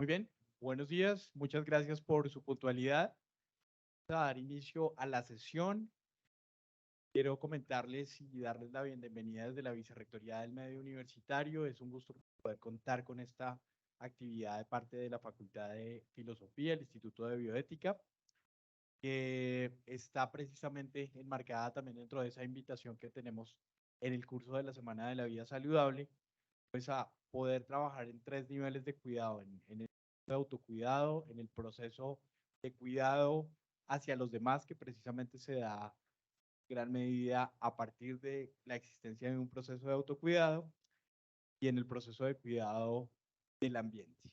Muy bien, buenos días, muchas gracias por su puntualidad. Vamos a dar inicio a la sesión. Quiero comentarles y darles la bienvenida desde la Vicerrectoría del Medio Universitario. Es un gusto poder contar con esta actividad de parte de la Facultad de Filosofía, el Instituto de Bioética, que está precisamente enmarcada también dentro de esa invitación que tenemos en el curso de la Semana de la Vida Saludable, pues a poder trabajar en 3 niveles de cuidado, en el de autocuidado, en el proceso de cuidado hacia los demás, que precisamente se da en gran medida a partir de la existencia de un proceso de autocuidado, y en el proceso de cuidado del ambiente.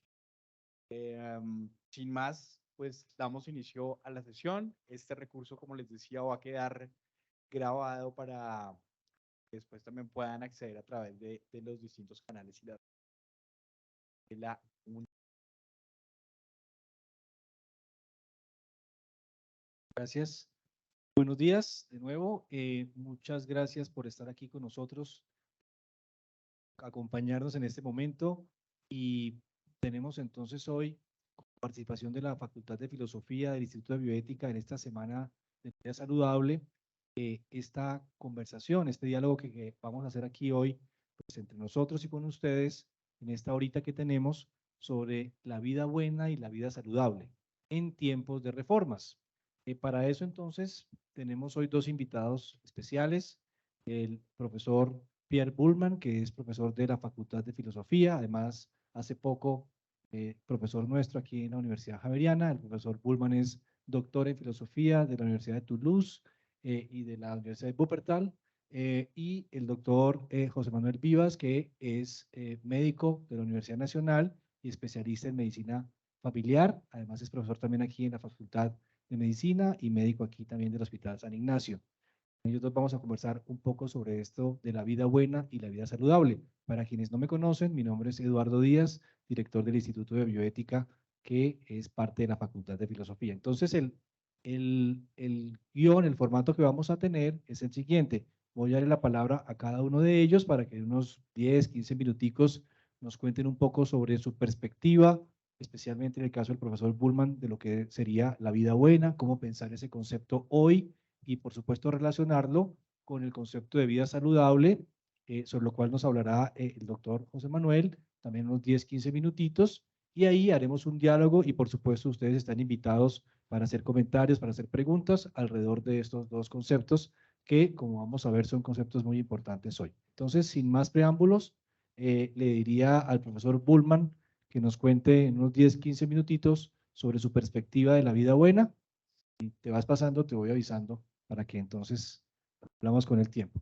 Sin más, pues damos inicio a la sesión. Este recurso, como les decía, va a quedar grabado para que después también puedan acceder a través de los distintos canales y la Gracias. Buenos días de nuevo. Muchas gracias por estar aquí con nosotros, acompañarnos en este momento. Y tenemos entonces hoy participación de la Facultad de Filosofía del Instituto de Bioética en esta semana de vida saludable. Esta conversación, este diálogo que vamos a hacer aquí hoy, pues entre nosotros y con ustedes, en esta horita que tenemos sobre la vida buena y la vida saludable en tiempos de reformas. Para eso entonces tenemos hoy dos invitados especiales, el profesor Pierre Buhlmann, que es profesor de la Facultad de Filosofía, además hace poco profesor nuestro aquí en la Universidad Javeriana. El profesor Buhlmann es doctor en filosofía de la Universidad de Toulouse y de la Universidad de Wuppertal, y el doctor José Manuel Vivas, que es médico de la Universidad Nacional y especialista en medicina familiar. Además es profesor también aquí en la Facultad de Medicina y médico aquí también del Hospital San Ignacio. Nosotros vamos a conversar un poco sobre esto de la vida buena y la vida saludable. Para quienes no me conocen, mi nombre es Eduardo Díaz, director del Instituto de Bioética, que es parte de la Facultad de Filosofía. Entonces, el guión, el formato que vamos a tener es el siguiente. Voy a darle la palabra a cada uno de ellos para que en unos 10, 15 minuticos nos cuenten un poco sobre su perspectiva, especialmente en el caso del profesor Buhlmann, de lo que sería la vida buena, cómo pensar ese concepto hoy y por supuesto relacionarlo con el concepto de vida saludable, sobre lo cual nos hablará el doctor José Manuel, también unos 10, 15 minutitos, y ahí haremos un diálogo y por supuesto ustedes están invitados para hacer comentarios, para hacer preguntas alrededor de estos dos conceptos que, como vamos a ver, son conceptos muy importantes hoy. Entonces, sin más preámbulos, le diría al profesor Buhlmann que nos cuente en unos 10, 15 minutitos sobre su perspectiva de la vida buena. Si te vas pasando, te voy avisando para que entonces hablamos con el tiempo.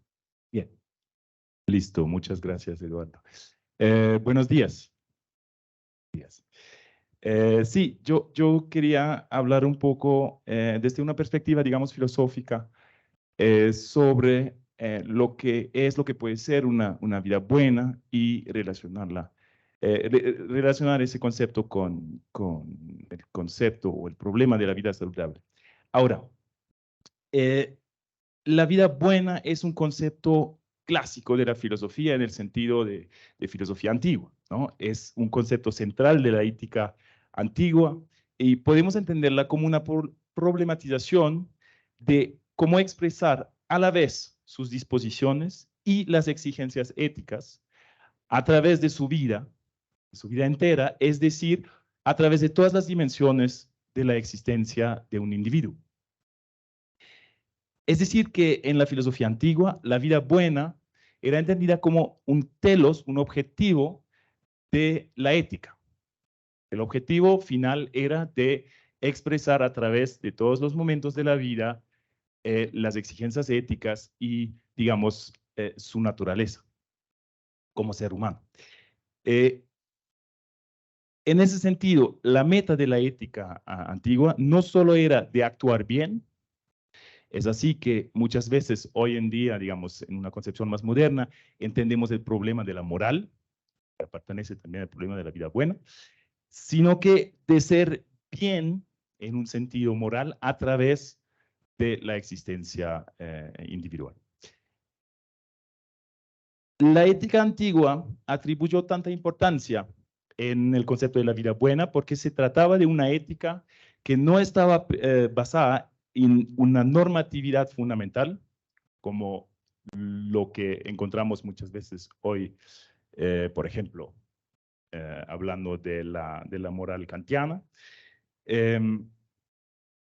Bien. Listo, muchas gracias, Eduardo. Buenos días. Sí, yo quería hablar un poco desde una perspectiva, digamos, filosófica sobre lo que puede ser una vida buena y relacionarla, relacionar ese concepto con el concepto o el problema de la vida saludable. Ahora, la vida buena es un concepto clásico de la filosofía en el sentido de filosofía antigua, ¿no? Es un concepto central de la ética antigua y podemos entenderla como una problematización de cómo expresar a la vez sus disposiciones y las exigencias éticas a través de su vida entera, es decir, a través de todas las dimensiones de la existencia de un individuo. Es decir, que en la filosofía antigua, la vida buena era entendida como un telos, un objetivo de la ética. El objetivo final era de expresar a través de todos los momentos de la vida las exigencias éticas y, digamos, su naturaleza como ser humano. En ese sentido, la meta de la ética antigua no solo era de actuar bien. Es así que muchas veces hoy en día, digamos, en una concepción más moderna, entendemos el problema de la moral, que pertenece también al problema de la vida buena, sino que de ser bien en un sentido moral a través de la existencia individual. La ética antigua atribuyó tanta importancia en el concepto de la vida buena, porque se trataba de una ética que no estaba basada en una normatividad fundamental, como lo que encontramos muchas veces hoy, por ejemplo, hablando de la moral kantiana,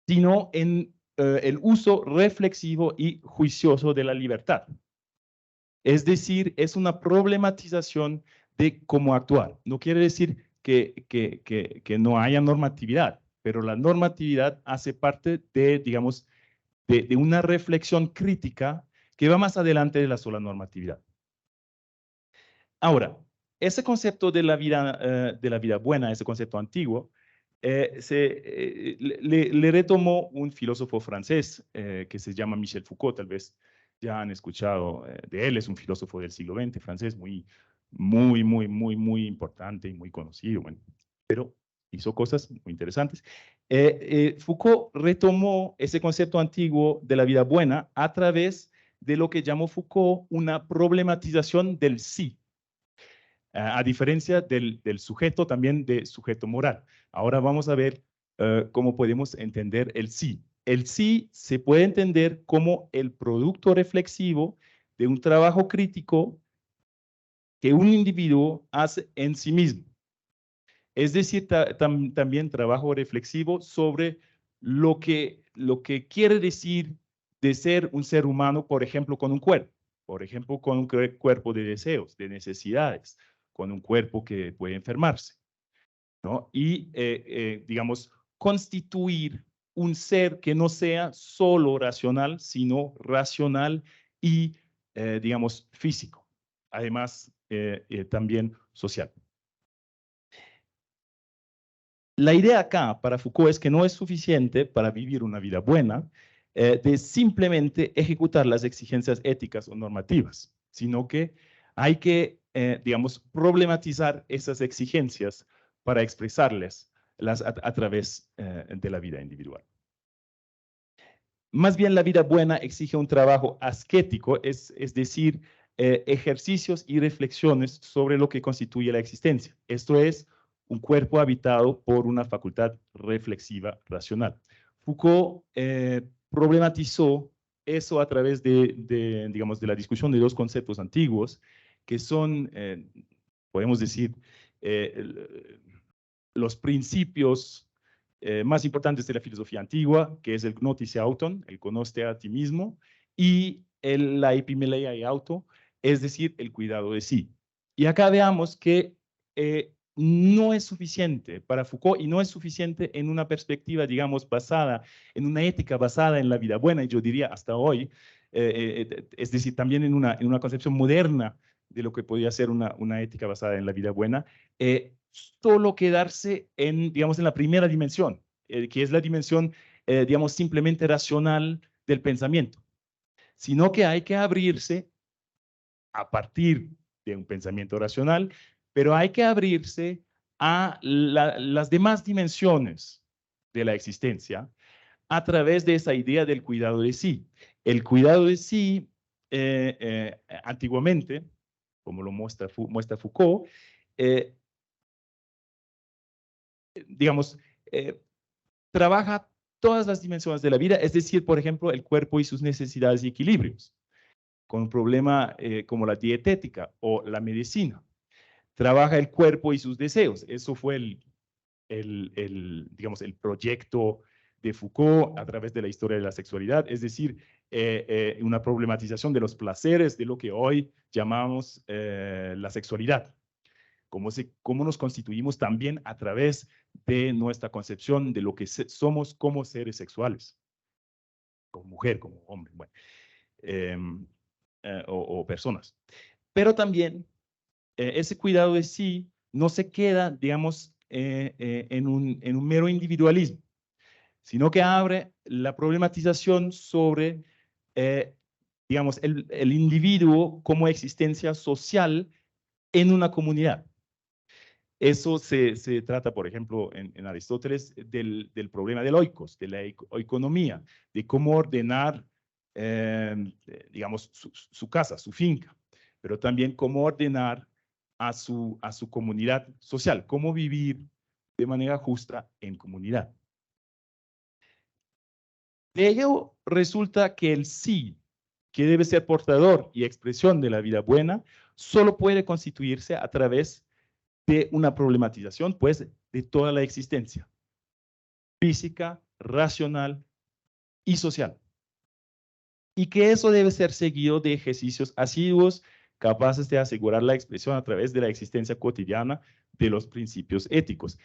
sino en el uso reflexivo y juicioso de la libertad. Es decir, es una problematización de cómo actuar. No quiere decir que no haya normatividad, pero la normatividad hace parte de, digamos, de una reflexión crítica que va más adelante de la sola normatividad. Ahora, ese concepto de la vida buena, ese concepto antiguo, le retomó un filósofo francés que se llama Michel Foucault, tal vez ya han escuchado de él, es un filósofo del siglo XX francés muy importante y muy conocido, bueno, pero hizo cosas muy interesantes. Foucault retomó ese concepto antiguo de la vida buena a través de lo que llamó Foucault una problematización del sí, a diferencia del sujeto, también de sujeto moral. Ahora vamos a ver cómo podemos entender el sí. El sí se puede entender como el producto reflexivo de un trabajo crítico que un individuo hace en sí mismo. Es decir, también trabajo reflexivo sobre lo que quiere decir de ser un ser humano, por ejemplo, con un cuerpo. Por ejemplo, con un cuerpo de deseos, de necesidades, con un cuerpo que puede enfermarse, ¿no? Y, digamos, constituir un ser que no sea solo racional, sino racional y, digamos, físico. Además, también social. La idea acá para Foucault es que no es suficiente para vivir una vida buena de simplemente ejecutar las exigencias éticas o normativas, sino que hay que, digamos, problematizar esas exigencias para expresarlas a través de la vida individual. Más bien la vida buena exige un trabajo ascético, es decir, ejercicios y reflexiones sobre lo que constituye la existencia. Esto es, un cuerpo habitado por una facultad reflexiva racional. Foucault problematizó eso a través digamos, de la discusión de dos conceptos antiguos, que son, podemos decir, los principios más importantes de la filosofía antigua, que es el gnosis auton, el conoce a ti mismo, y la epimeleia y auto, es decir, el cuidado de sí. Y acá veamos que no es suficiente para Foucault y no es suficiente en una perspectiva, digamos, basada en una ética basada en la vida buena, y yo diría hasta hoy, es decir, también en una concepción moderna de lo que podría ser una ética basada en la vida buena, solo quedarse en, digamos, en la primera dimensión, que es la dimensión, digamos, simplemente racional del pensamiento, sino que hay que abrirse a partir de un pensamiento racional, pero hay que abrirse a las demás dimensiones de la existencia a través de esa idea del cuidado de sí. El cuidado de sí, antiguamente, como lo muestra Foucault, digamos, trabaja todas las dimensiones de la vida, es decir, por ejemplo, el cuerpo y sus necesidades y equilibrios, con un problema como la dietética o la medicina. Trabaja el cuerpo y sus deseos. Eso fue digamos, el proyecto de Foucault a través de la historia de la sexualidad, es decir, una problematización de los placeres de lo que hoy llamamos la sexualidad. Cómo nos constituimos también a través de nuestra concepción de lo que somos como seres sexuales, como mujer, como hombre, bueno, o personas. Pero también ese cuidado de sí no se queda, digamos, en un mero individualismo, sino que abre la problematización sobre, digamos, el individuo como existencia social en una comunidad. Eso se trata, por ejemplo, en Aristóteles, del problema del oikos, de la oikonomía, de cómo ordenar, digamos, su casa, su finca, pero también cómo ordenar a su comunidad social, cómo vivir de manera justa en comunidad. De ello resulta que el sí, que debe ser portador y expresión de la vida buena, solo puede constituirse a través de una problematización, pues, de toda la existencia, física, racional y social. Y que eso debe ser seguido de ejercicios asiduos capaces de asegurar la expresión a través de la existencia cotidiana de los principios éticos.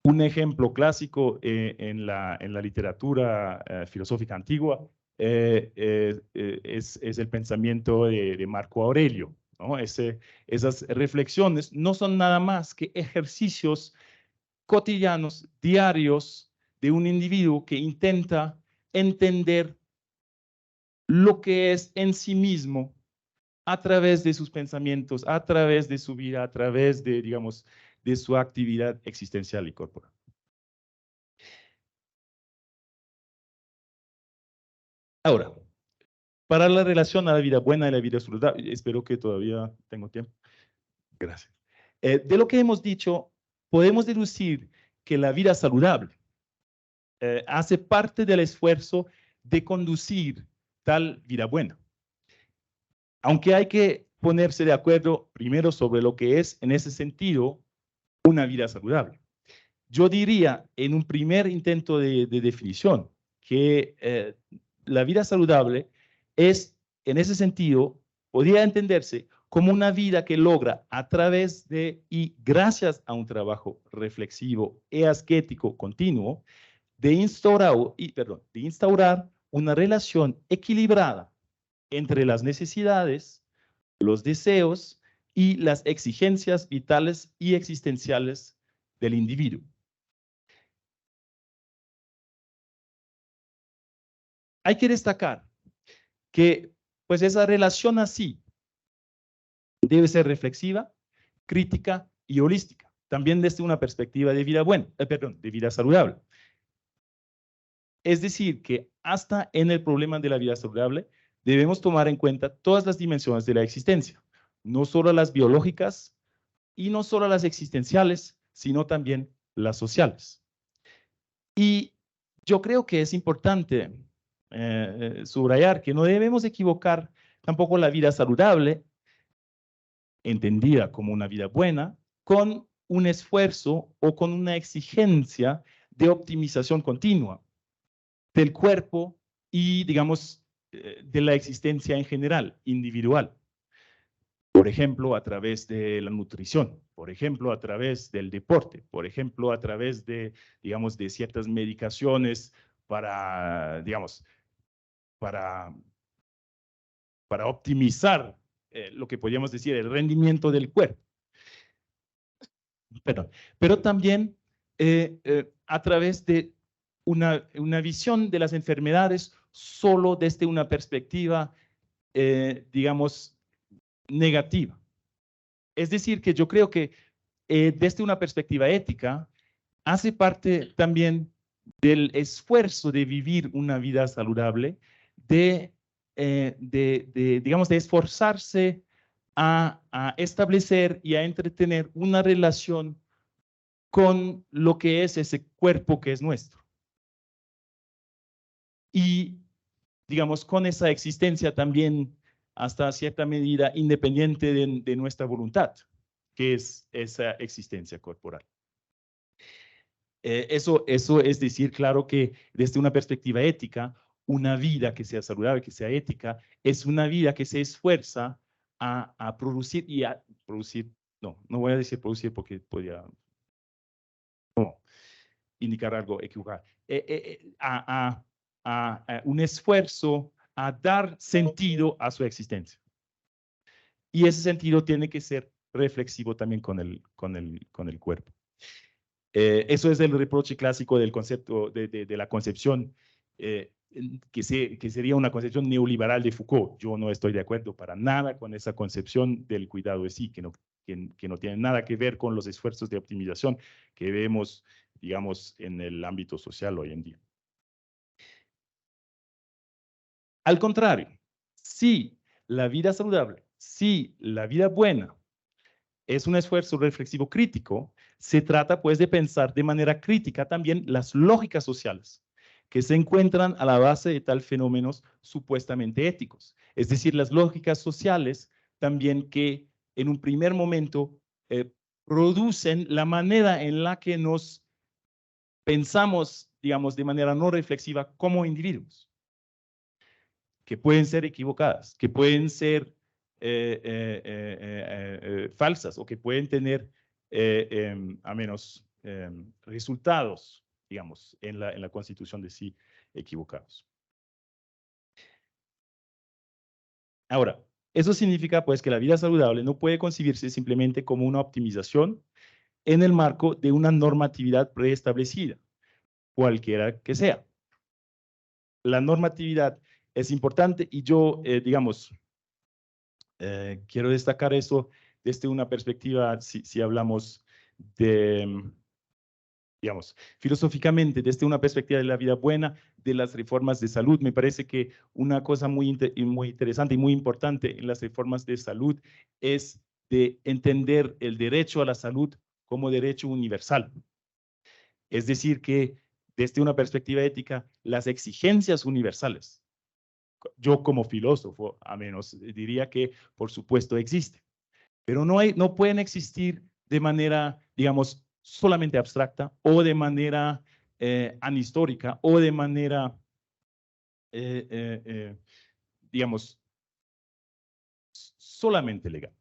Un ejemplo clásico en la literatura filosófica antigua es el pensamiento de Marco Aurelio, ¿no? Esas reflexiones no son nada más que ejercicios cotidianos, diarios, de un individuo que intenta entender lo que es en sí mismo a través de sus pensamientos, a través de su vida, a través de, digamos, de su actividad existencial y corporal. Ahora, para la relación a la vida buena y la vida saludable, espero que todavía tengo tiempo. Gracias. De lo que hemos dicho, podemos deducir que la vida saludable hace parte del esfuerzo de conducir tal vida buena. Aunque hay que ponerse de acuerdo primero sobre lo que es, en ese sentido, una vida saludable. Yo diría, en un primer intento de definición, que la vida saludable es, en ese sentido, podría entenderse como una vida que logra a través de y gracias a un trabajo reflexivo y ascético continuo, de instaurar una relación equilibrada entre las necesidades, los deseos y las exigencias vitales y existenciales del individuo. Hay que destacar que pues esa relación así debe ser reflexiva, crítica y holística, también desde una perspectiva de vida buena, de vida saludable. Es decir, que hasta en el problema de la vida saludable debemos tomar en cuenta todas las dimensiones de la existencia, no solo las biológicas y no solo las existenciales, sino también las sociales. Y yo creo que es importante subrayar que no debemos equivocar tampoco la vida saludable, entendida como una vida buena, con un esfuerzo o con una exigencia de optimización continua del cuerpo y, digamos, de la existencia en general, individual. Por ejemplo, a través de la nutrición, por ejemplo, a través del deporte, por ejemplo, a través de, digamos, de ciertas medicaciones para, digamos, para optimizar lo que podríamos decir el rendimiento del cuerpo. Pero también a través de una visión de las enfermedades solo desde una perspectiva, digamos, negativa. Es decir, que yo creo que desde una perspectiva ética hace parte también del esfuerzo de vivir una vida saludable, digamos, de esforzarse a establecer y a entretener una relación con lo que es ese cuerpo que es nuestro. Y, digamos, con esa existencia también hasta cierta medida independiente de nuestra voluntad, que es esa existencia corporal. Eso es decir, claro que desde una perspectiva ética, una vida que sea saludable, que sea ética, es una vida que se esfuerza a producir y a producir, no voy a decir producir porque podría indicar algo equivocado, un esfuerzo a dar sentido a su existencia. Y ese sentido tiene que ser reflexivo también con el cuerpo. Eso es el reproche clásico del concepto, de la concepción, que sería una concepción neoliberal de Foucault. Yo no estoy de acuerdo para nada con esa concepción del cuidado de sí, que no tiene nada que ver con los esfuerzos de optimización que vemos, digamos, en el ámbito social hoy en día. Al contrario, si la vida saludable, si la vida buena es un esfuerzo reflexivo crítico, se trata pues de pensar de manera crítica también las lógicas sociales que se encuentran a la base de tal fenómenos supuestamente éticos. Es decir, las lógicas sociales también que en un primer momento producen la manera en la que nos pensamos, digamos, de manera no reflexiva como individuos, que pueden ser equivocadas, que pueden ser falsas o que pueden tener a menos resultados, digamos, en la constitución de sí equivocados. Ahora, eso significa pues que la vida saludable no puede concebirse simplemente como una optimización en el marco de una normatividad preestablecida, cualquiera que sea. La normatividad es importante y yo, digamos, quiero destacar eso desde una perspectiva, si hablamos de, digamos, filosóficamente, desde una perspectiva de la vida buena, de las reformas de salud. Me parece que una cosa muy interesante y muy importante en las reformas de salud es de entender el derecho a la salud como derecho universal. Es decir, que desde una perspectiva ética, las exigencias universales, yo como filósofo, a menos diría que por supuesto existen, pero no pueden existir de manera, digamos, solamente abstracta o de manera anhistórica o de manera, digamos, solamente legal,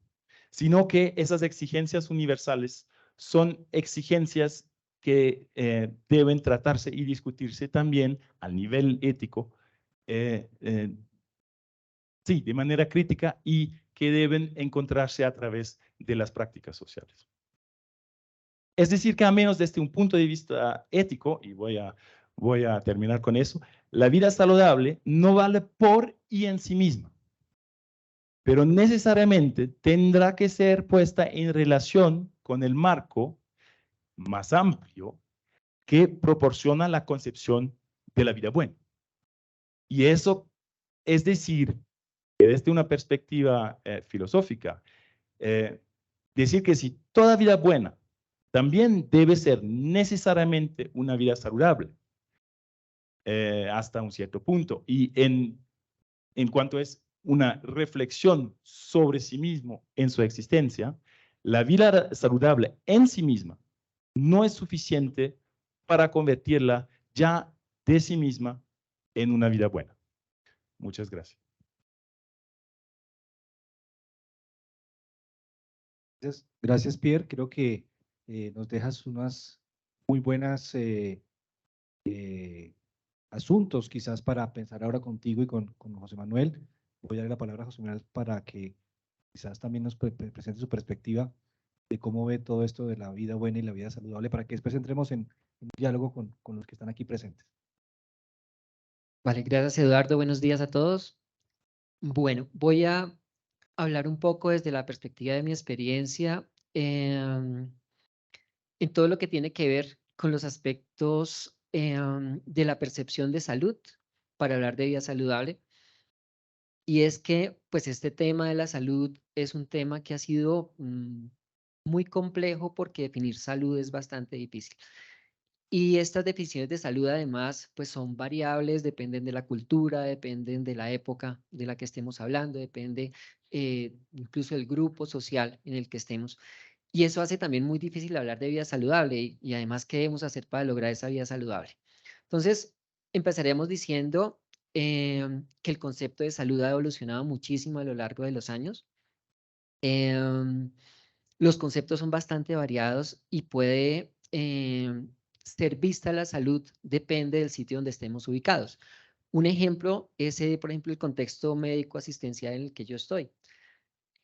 sino que esas exigencias universales son exigencias que deben tratarse y discutirse también al nivel ético, sí, de manera crítica y que deben encontrarse a través de las prácticas sociales. Es decir, que a menos desde un punto de vista ético, y voy a terminar con eso, la vida saludable no vale por y en sí misma, pero necesariamente tendrá que ser puesta en relación con el marco más amplio que proporciona la concepción de la vida buena. Y eso es decir, que desde una perspectiva filosófica, decir que si toda vida buena también debe ser necesariamente una vida saludable, hasta un cierto punto. Y en cuanto es una reflexión sobre sí mismo en su existencia, la vida saludable en sí misma no es suficiente para convertirla ya de sí misma en una vida buena. Muchas gracias. Gracias, Pierre. Creo que nos dejas unas muy buenas asuntos quizás para pensar ahora contigo y con José Manuel. Voy a dar la palabra a José Manuel para que quizás también nos presente su perspectiva de cómo ve todo esto de la vida buena y la vida saludable, para que después entremos en un diálogo con los que están aquí presentes. Vale, gracias Eduardo. Buenos días a todos. Bueno, voy a hablar un poco desde la perspectiva de mi experiencia en todo lo que tiene que ver con los aspectos de la percepción de salud, para hablar de vida saludable. Y es que, pues, este tema de la salud es un tema que ha sido muy complejo porque definir salud es bastante difícil. Y estas definiciones de salud, además, pues son variables, dependen de la cultura, dependen de la época de la que estemos hablando, depende incluso del grupo social en el que estemos. Y eso hace también muy difícil hablar de vida saludable y además, ¿qué debemos hacer para lograr esa vida saludable? Entonces, empezaremos diciendo que el concepto de salud ha evolucionado muchísimo a lo largo de los años. Los conceptos son bastante variados y puede ser vista la salud, depende del sitio donde estemos ubicados. Un ejemplo es, por ejemplo, el contexto médico asistencial en el que yo estoy.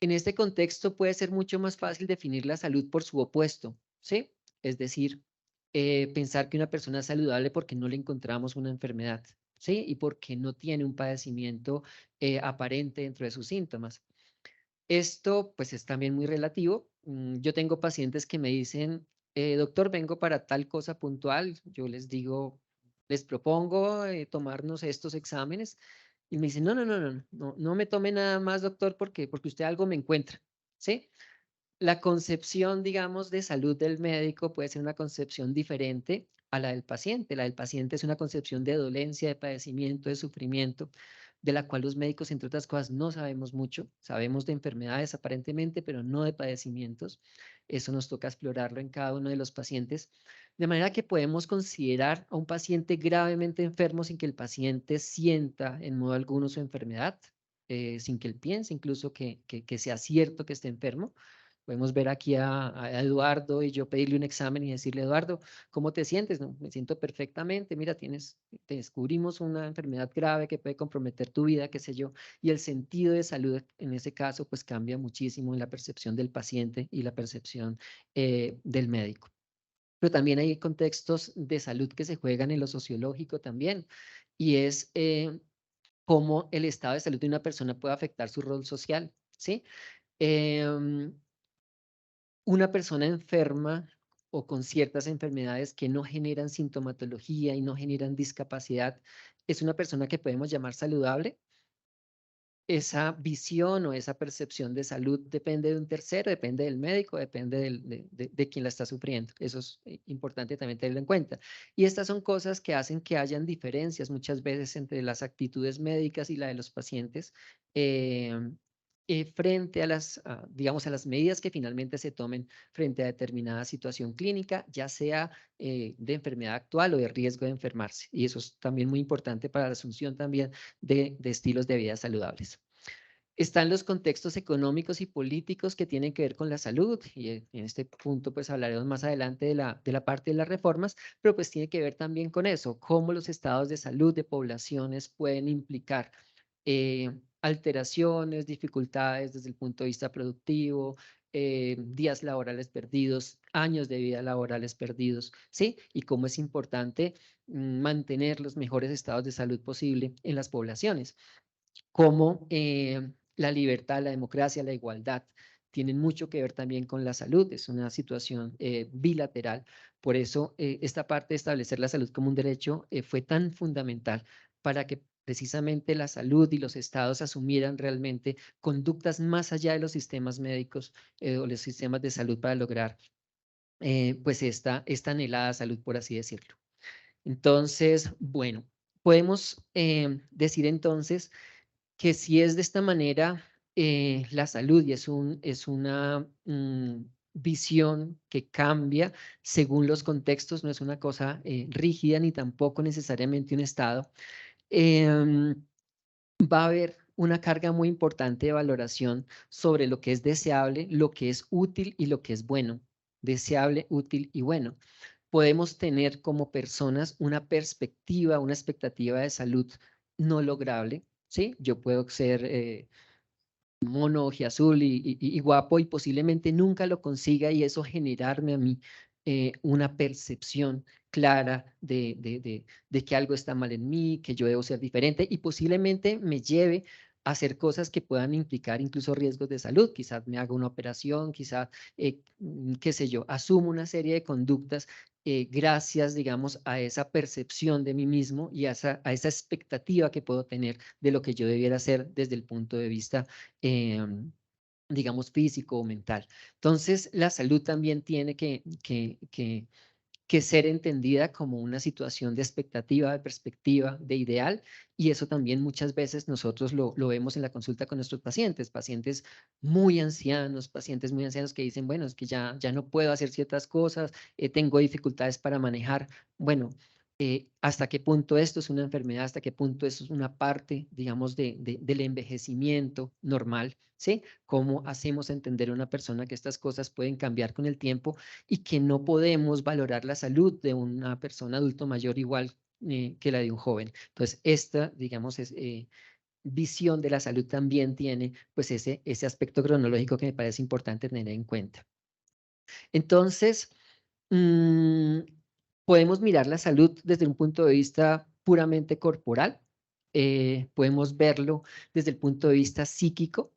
En este contexto puede ser mucho más fácil definir la salud por su opuesto, ¿sí? Es decir, pensar que una persona es saludable porque no le encontramos una enfermedad, ¿sí? Y porque no tiene un padecimiento aparente dentro de sus síntomas. Esto pues es también muy relativo. Yo tengo pacientes que me dicen, doctor, vengo para tal cosa puntual. Yo les digo, les propongo tomarnos estos exámenes. Y me dicen, no me tome nada más, doctor, porque usted algo me encuentra, ¿sí? la concepción, digamos, de salud del médico puede ser una concepción diferente a la del paciente. La del paciente es una concepción de dolencia, de padecimiento, de sufrimiento, de la cual los médicos, entre otras cosas, no sabemos mucho. Sabemos de enfermedades aparentemente, pero no de padecimientos. Eso nos toca explorarlo en cada uno de los pacientes. De manera que podemos considerar a un paciente gravemente enfermo sin que el paciente sienta en modo alguno su enfermedad, sin que él piense incluso que sea cierto que esté enfermo. Podemos ver aquí a Eduardo y yo pedirle un examen y decirle, Eduardo, ¿cómo te sientes? No, me siento perfectamente, mira, te descubrimos una enfermedad grave que puede comprometer tu vida, qué sé yo, y el sentido de salud en ese caso pues cambia muchísimo en la percepción del paciente y la percepción del médico. Pero también hay contextos de salud que se juegan en lo sociológico también, y es cómo el estado de salud de una persona puede afectar su rol social, ¿sí? Una persona enferma o con ciertas enfermedades que no generan sintomatología y no generan discapacidad, es una persona que podemos llamar saludable. Esa visión o esa percepción de salud depende de un tercero, depende del médico, depende de quien la está sufriendo. Eso es importante también tenerlo en cuenta. Y estas son cosas que hacen que hayan diferencias muchas veces entre las actitudes médicas y la de los pacientes frente a digamos, a las medidas que finalmente se tomen frente a determinada situación clínica, ya sea de enfermedad actual o de riesgo de enfermarse. Y eso es también muy importante para la asunción también de estilos de vida saludables. Están los contextos económicos y políticos que tienen que ver con la salud, y en este punto pues hablaremos más adelante de la parte de las reformas, pero pues tiene que ver también con eso, cómo los estados de salud de poblaciones pueden implicar alteraciones, dificultades desde el punto de vista productivo, días laborales perdidos, años de vida laborales perdidos, ¿sí? Y cómo es importante mantener los mejores estados de salud posible en las poblaciones. Cómo la libertad, la democracia, la igualdad tienen mucho que ver también con la salud. Es una situación bilateral. Por eso esta parte de establecer la salud como un derecho fue tan fundamental para que precisamente la salud y los estados asumieran realmente conductas más allá de los sistemas médicos o los sistemas de salud para lograr pues esta anhelada salud, por así decirlo. Entonces, bueno, podemos decir entonces que si es de esta manera, la salud y es una visión que cambia según los contextos, no es una cosa rígida ni tampoco necesariamente un estado, va a haber una carga muy importante de valoración sobre lo que es deseable, lo que es útil y lo que es bueno. Deseable, útil y bueno. Podemos tener como personas una perspectiva, una expectativa de salud no lograble, ¿sí? Yo puedo ser mono, ojiazul y guapo y posiblemente nunca lo consiga y eso generarme a mí una percepción clara de que algo está mal en mí, que yo debo ser diferente y posiblemente me lleve a hacer cosas que puedan implicar incluso riesgos de salud. Quizás me haga una operación, quizás, qué sé yo, asumo una serie de conductas gracias, digamos, a esa percepción de mí mismo y a esa expectativa que puedo tener de lo que yo debiera hacer desde el punto de vista digamos, físico o mental. Entonces, la salud también tiene que ser entendida como una situación de expectativa, de perspectiva, de ideal, y eso también muchas veces nosotros lo vemos en la consulta con nuestros pacientes, pacientes muy ancianos que dicen, bueno, es que ya no puedo hacer ciertas cosas, tengo dificultades para manejar. Bueno, hasta qué punto esto es una enfermedad, hasta qué punto esto es una parte, digamos, del envejecimiento normal, ¿sí? ¿Cómo hacemos entender a una persona que estas cosas pueden cambiar con el tiempo y que no podemos valorar la salud de una persona adulto mayor igual que la de un joven? Entonces, esta, digamos, visión de la salud también tiene pues ese aspecto cronológico que me parece importante tener en cuenta. Entonces, podemos mirar la salud desde un punto de vista puramente corporal, podemos verlo desde el punto de vista psíquico,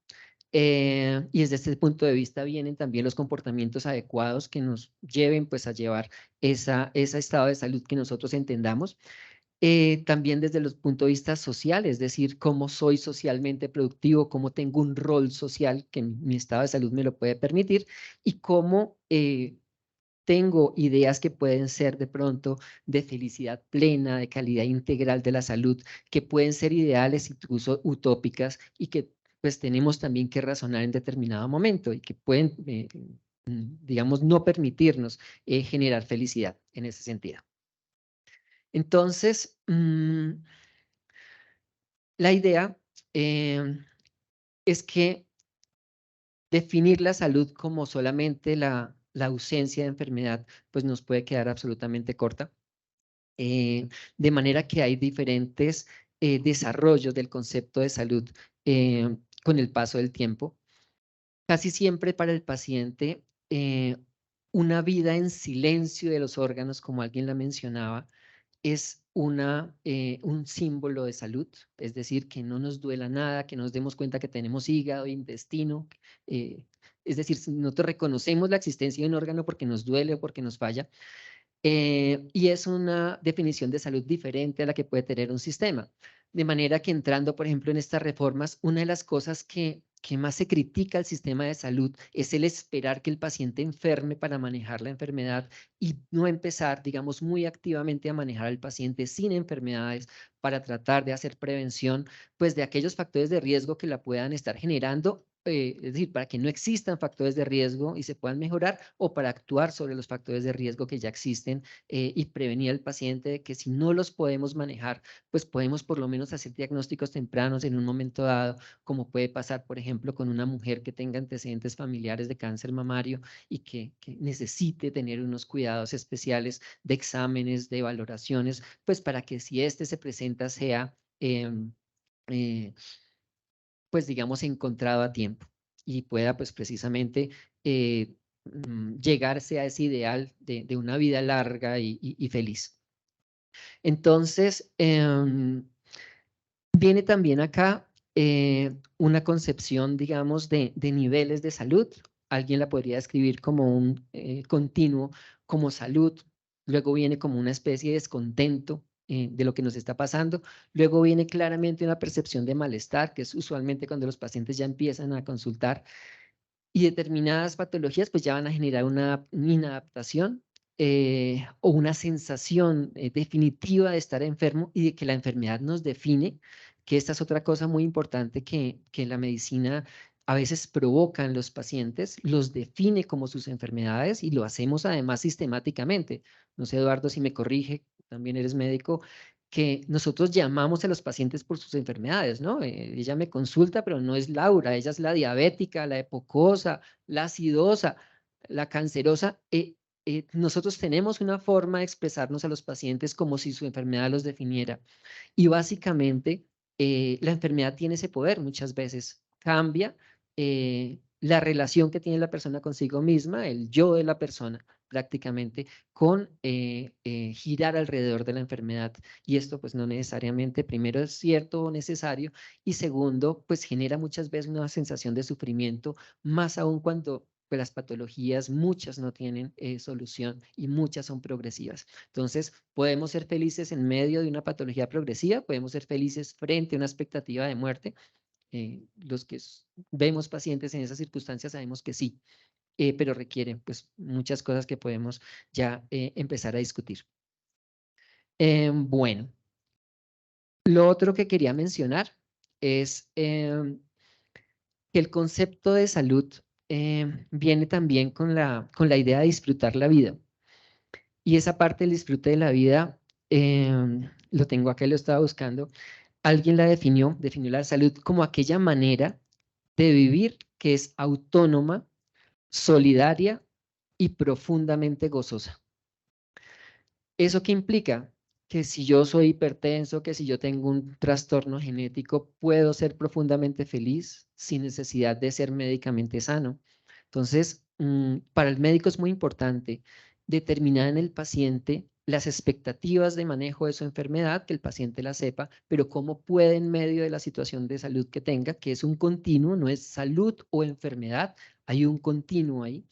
y desde este punto de vista vienen también los comportamientos adecuados que nos lleven pues a llevar ese estado de salud que nosotros entendamos. También desde los puntos de vista sociales, es decir, cómo soy socialmente productivo, cómo tengo un rol social que mi estado de salud me lo puede permitir y cómo tengo ideas que pueden ser de pronto de felicidad plena, de calidad integral de la salud, que pueden ser ideales, incluso utópicas, y que pues tenemos también que razonar en determinado momento y que pueden, digamos, no permitirnos generar felicidad en ese sentido. Entonces, la idea es que definir la salud como solamente la ausencia de enfermedad, pues nos puede quedar absolutamente corta. De manera que hay diferentes desarrollos del concepto de salud con el paso del tiempo. Casi siempre para el paciente, una vida en silencio de los órganos, como alguien la mencionaba, es un símbolo de salud, es decir, que no nos duela nada, que nos demos cuenta que tenemos hígado, intestino, es decir, si nosotros reconocemos la existencia de un órgano porque nos duele o porque nos falla, y es una definición de salud diferente a la que puede tener un sistema. De manera que entrando, por ejemplo, en estas reformas, una de las cosas que más se critica al sistema de salud es el esperar que el paciente enferme para manejar la enfermedad y no empezar, digamos, muy activamente a manejar al paciente sin enfermedades para tratar de hacer prevención, pues de aquellos factores de riesgo que la puedan estar generando, es decir, para que no existan factores de riesgo y se puedan mejorar, o para actuar sobre los factores de riesgo que ya existen y prevenir al paciente de que si no los podemos manejar, pues podemos por lo menos hacer diagnósticos tempranos en un momento dado, como puede pasar, por ejemplo, con una mujer que tenga antecedentes familiares de cáncer mamario y que necesite tener unos cuidados especiales de exámenes, de valoraciones, pues para que si este se presenta sea pues digamos, encontrado a tiempo y pueda pues precisamente llegarse a ese ideal de una vida larga y feliz. Entonces, viene también acá una concepción, digamos, de niveles de salud. Alguien la podría describir como un continuo, como salud. Luego viene como una especie de descontento de lo que nos está pasando. Luego viene claramente una percepción de malestar, que es usualmente cuando los pacientes ya empiezan a consultar. Y determinadas patologías pues ya van a generar una inadaptación o una sensación definitiva de estar enfermo y de que la enfermedad nos define, que esta es otra cosa muy importante que la medicina a veces provoca en los pacientes, los define como sus enfermedades y lo hacemos además sistemáticamente. No sé, Eduardo, si me corrige, también eres médico, que nosotros llamamos a los pacientes por sus enfermedades, ¿no? Ella me consulta, pero no es Laura, ella es la diabética, la epocosa, la acidosa, la cancerosa. Nosotros tenemos una forma de expresarnos a los pacientes como si su enfermedad los definiera. Y básicamente la enfermedad tiene ese poder muchas veces. Cambia la relación que tiene la persona consigo misma, el yo de la persona prácticamente, con girar alrededor de la enfermedad. Y esto pues no necesariamente, primero es cierto o necesario, y segundo, pues genera muchas veces una sensación de sufrimiento, más aún cuando pues, las patologías, muchas no tienen solución y muchas son progresivas. Entonces, podemos ser felices en medio de una patología progresiva, podemos ser felices frente a una expectativa de muerte. Los que vemos pacientes en esas circunstancias sabemos que sí, pero requieren pues muchas cosas que podemos ya empezar a discutir. Bueno, lo otro que quería mencionar es que el concepto de salud viene también con la idea de disfrutar la vida. Y esa parte del disfrute de la vida, lo tengo acá, lo estaba buscando. Alguien la definió la salud como aquella manera de vivir que es autónoma, solidaria y profundamente gozosa. ¿Eso qué implica? Que si yo soy hipertenso, que si yo tengo un trastorno genético, puedo ser profundamente feliz sin necesidad de ser médicamente sano. Entonces, para el médico es muy importante determinar en el paciente las expectativas de manejo de su enfermedad, que el paciente la sepa, pero cómo puede en medio de la situación de salud que tenga, que es un continuo, no es salud o enfermedad, hay un continuo ahí,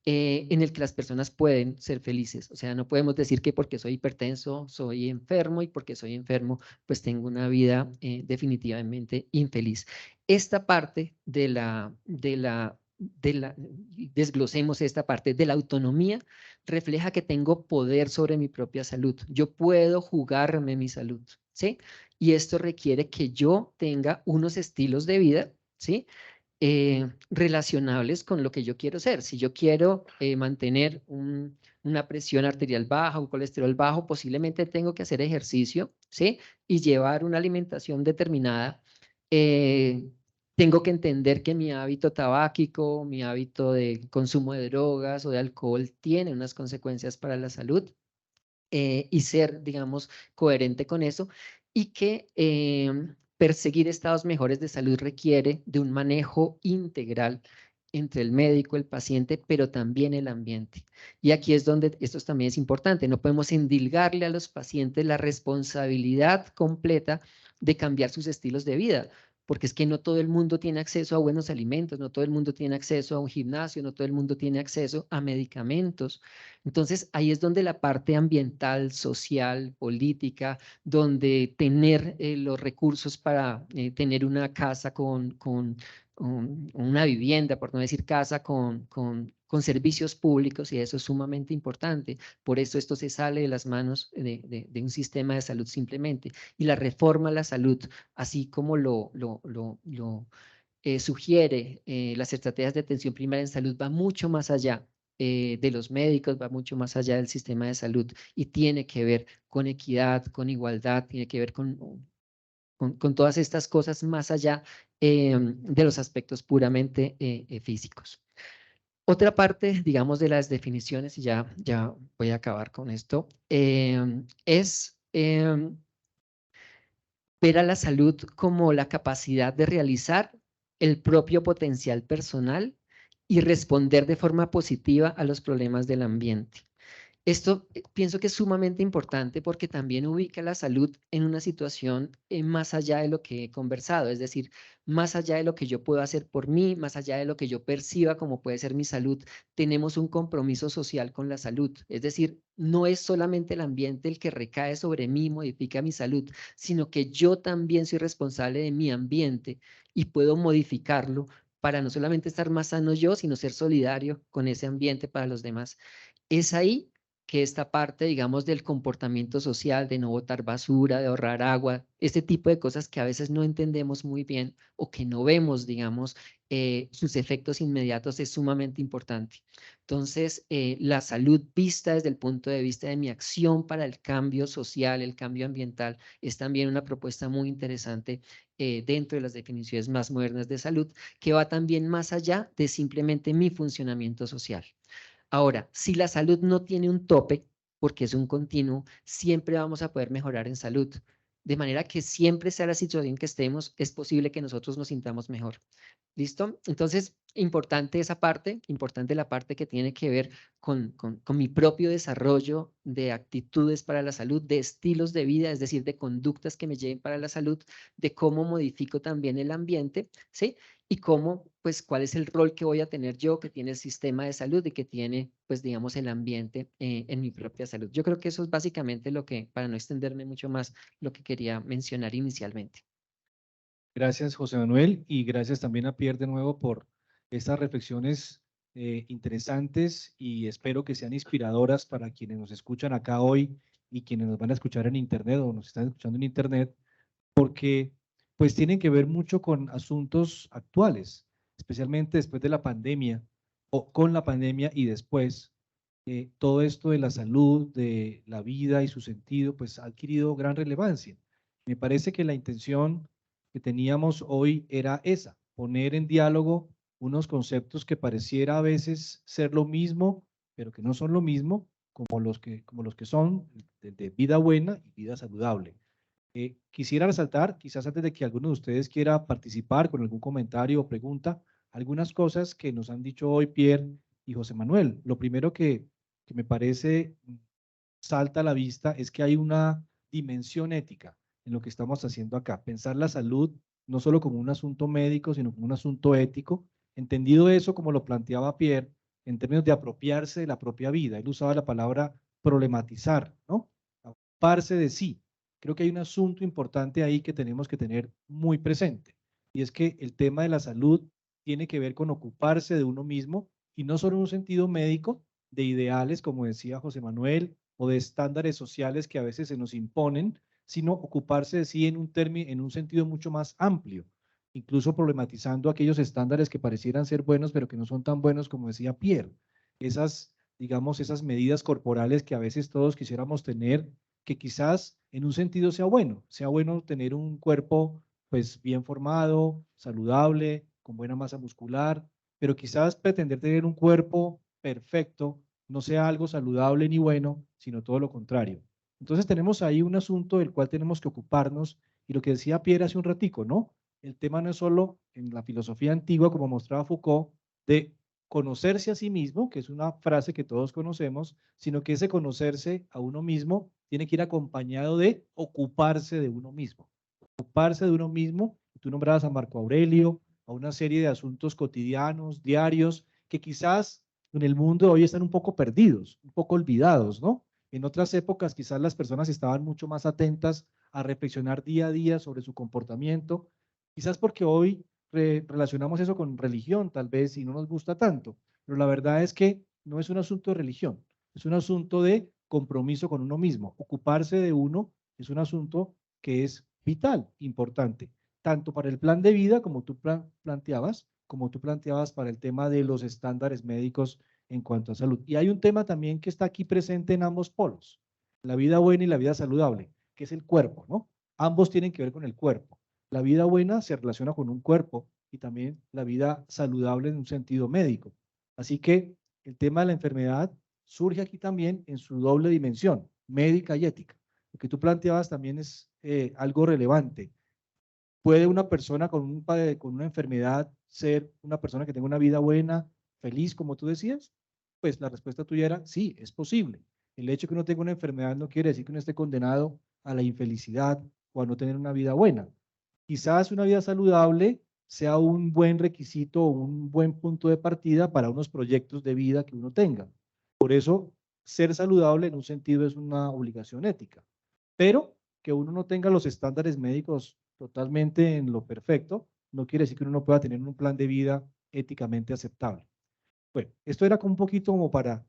en el que las personas pueden ser felices. O sea, no podemos decir que porque soy hipertenso soy enfermo y porque soy enfermo pues tengo una vida definitivamente infeliz. Esta parte desglosemos esta parte de la autonomía, refleja que tengo poder sobre mi propia salud. Yo puedo jugarme mi salud, ¿sí? Y esto requiere que yo tenga unos estilos de vida, ¿sí? Relacionables con lo que yo quiero ser. Si yo quiero mantener una presión arterial baja, un colesterol bajo, posiblemente tengo que hacer ejercicio, ¿sí? Y llevar una alimentación determinada. Tengo que entender que mi hábito tabáquico, mi hábito de consumo de drogas o de alcohol tiene unas consecuencias para la salud y ser, digamos, coherente con eso y que perseguir estados mejores de salud requiere de un manejo integral entre el médico, el paciente, pero también el ambiente. Y aquí es donde esto también es importante. No podemos endilgarle a los pacientes la responsabilidad completa de cambiar sus estilos de vida, porque es que no todo el mundo tiene acceso a buenos alimentos, no todo el mundo tiene acceso a un gimnasio, no todo el mundo tiene acceso a medicamentos. Entonces, ahí es donde la parte ambiental, social, política, donde tener los recursos para tener una casa con una vivienda, por no decir casa, con servicios públicos, y eso es sumamente importante. Por eso esto se sale de las manos de un sistema de salud simplemente. Y la reforma a la salud, así como sugiere las estrategias de atención primaria en salud, va mucho más allá de los médicos, va mucho más allá del sistema de salud y tiene que ver con equidad, con igualdad, tiene que ver con todas estas cosas más allá de los aspectos puramente físicos. Otra parte, digamos, de las definiciones, y ya voy a acabar con esto, es ver a la salud como la capacidad de realizar el propio potencial personal y responder de forma positiva a los problemas del ambiente. Esto pienso que es sumamente importante porque también ubica la salud en una situación más allá de lo que he conversado, es decir, más allá de lo que yo puedo hacer por mí, más allá de lo que yo perciba como puede ser mi salud, tenemos un compromiso social con la salud. Es decir, no es solamente el ambiente el que recae sobre mí y modifica mi salud, sino que yo también soy responsable de mi ambiente y puedo modificarlo para no solamente estar más sano yo, sino ser solidario con ese ambiente para los demás. Es ahí que esta parte, digamos, del comportamiento social, de no botar basura, de ahorrar agua, este tipo de cosas que a veces no entendemos muy bien o que no vemos, digamos, sus efectos inmediatos es sumamente importante. Entonces, la salud vista desde el punto de vista de mi acción para el cambio social, el cambio ambiental, es también una propuesta muy interesante dentro de las definiciones más modernas de salud, que va también más allá de simplemente mi funcionamiento social. Ahora, si la salud no tiene un tope, porque es un continuo, siempre vamos a poder mejorar en salud. De manera que siempre sea la situación que estemos, es posible que nosotros nos sintamos mejor. ¿Listo? Entonces, importante esa parte, importante la parte que tiene que ver con mi propio desarrollo de actitudes para la salud, de estilos de vida, es decir, de conductas que me lleven para la salud, de cómo modifico también el ambiente, ¿sí? Y cómo, pues, cuál es el rol que voy a tener yo, que tiene el sistema de salud y que tiene, pues, digamos, el ambiente en mi propia salud. Yo creo que eso es básicamente lo que, para no extenderme mucho más, lo que quería mencionar inicialmente. Gracias, José Manuel, y gracias también a Pierre de nuevo por estas reflexiones interesantes y espero que sean inspiradoras para quienes nos escuchan acá hoy y quienes nos van a escuchar en Internet o nos están escuchando en Internet, porque pues tienen que ver mucho con asuntos actuales, especialmente después de la pandemia o con la pandemia y después. Todo esto de la salud, de la vida y su sentido, pues ha adquirido gran relevancia. Me parece que la intención que teníamos hoy era esa, poner en diálogo unos conceptos que pareciera a veces ser lo mismo, pero que no son lo mismo, como los que son de vida buena y vida saludable. Quisiera resaltar, quizás antes de que alguno de ustedes quiera participar con algún comentario o pregunta, algunas cosas que nos han dicho hoy Pierre y José Manuel. Lo primero que me parece salta a la vista es que hay una dimensión ética en lo que estamos haciendo acá. Pensar la salud no solo como un asunto médico, sino como un asunto ético. Entendido eso, como lo planteaba Pierre, en términos de apropiarse de la propia vida. Él usaba la palabra problematizar, ¿no? Ocuparse de sí. Creo que hay un asunto importante ahí que tenemos que tener muy presente, y es que el tema de la salud tiene que ver con ocuparse de uno mismo, y no solo en un sentido médico, de ideales, como decía José Manuel, o de estándares sociales que a veces se nos imponen, sino ocuparse de sí en un sentido mucho más amplio, incluso problematizando aquellos estándares que parecieran ser buenos, pero que no son tan buenos, como decía Pierre. Esas, digamos, esas medidas corporales que a veces todos quisiéramos tener, que quizás en un sentido sea bueno tener un cuerpo pues bien formado, saludable, con buena masa muscular, pero quizás pretender tener un cuerpo perfecto no sea algo saludable ni bueno, sino todo lo contrario. Entonces tenemos ahí un asunto del cual tenemos que ocuparnos, y lo que decía Pierre hace un ratico, ¿no? El tema no es solo en la filosofía antigua, como mostraba Foucault, de conocerse a sí mismo, que es una frase que todos conocemos, sino que ese conocerse a uno mismo tiene que ir acompañado de ocuparse de uno mismo. Ocuparse de uno mismo, tú nombrabas a Marco Aurelio, a una serie de asuntos cotidianos, diarios, que quizás en el mundo de hoy están un poco perdidos, un poco olvidados, ¿no? En otras épocas quizás las personas estaban mucho más atentas a reflexionar día a día sobre su comportamiento, quizás porque hoy relacionamos eso con religión, tal vez, y no nos gusta tanto, pero la verdad es que no es un asunto de religión, es un asunto de compromiso con uno mismo. Ocuparse de uno es un asunto que es vital, importante, tanto para el plan de vida, como tú planteabas para el tema de los estándares médicos en cuanto a salud. Y hay un tema también que está aquí presente en ambos polos, la vida buena y la vida saludable, que es el cuerpo, ¿no? Ambos tienen que ver con el cuerpo. La vida buena se relaciona con un cuerpo, y también la vida saludable en un sentido médico. Así que el tema de la enfermedad surge aquí también en su doble dimensión, médica y ética. Lo que tú planteabas también es algo relevante. ¿Puede una persona con una enfermedad ser una persona que tenga una vida buena, feliz, como tú decías? Pues la respuesta tuya era sí, es posible. El hecho de que uno tenga una enfermedad no quiere decir que uno esté condenado a la infelicidad o a no tener una vida buena. Quizás una vida saludable sea un buen requisito o un buen punto de partida para unos proyectos de vida que uno tenga. Por eso, ser saludable en un sentido es una obligación ética. Pero que uno no tenga los estándares médicos totalmente en lo perfecto, no quiere decir que uno no pueda tener un plan de vida éticamente aceptable. Bueno, esto era como un poquito como para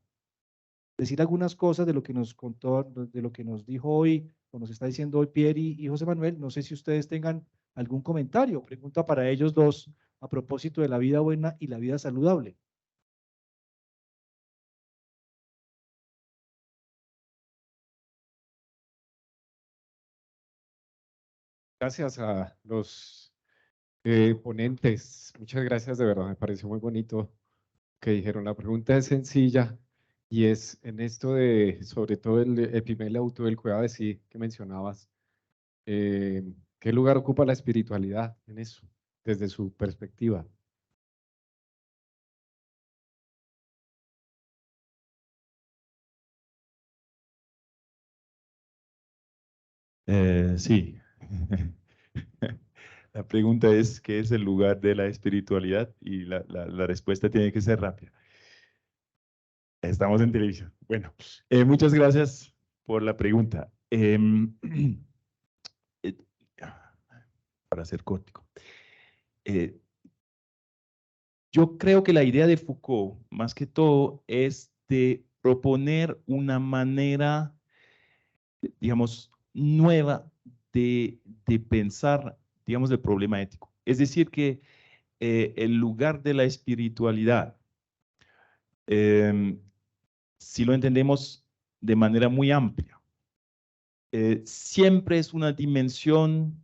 decir algunas cosas de lo que nos contó, de lo que nos dijo hoy, o nos está diciendo hoy Pierre y José Manuel. No sé si ustedes tengan algún comentario o pregunta para ellos dos a propósito de la vida buena y la vida saludable. Gracias a los ponentes. Muchas gracias, de verdad. Me pareció muy bonito que dijeron. La pregunta es sencilla y es en esto de, sobre todo el primer auto del cuidado de sí que mencionabas, ¿qué lugar ocupa la espiritualidad en eso, desde su perspectiva? Sí. La pregunta es, ¿qué es el lugar de la espiritualidad? Y la respuesta tiene que ser rápida. Estamos en televisión. Bueno, muchas gracias por la pregunta. Eh, para ser cortico. Yo creo que la idea de Foucault, más que todo, es de proponer una manera, digamos, nueva de pensar, digamos, el problema ético. Es decir, que el lugar de la espiritualidad, si lo entendemos de manera muy amplia, siempre es una dimensión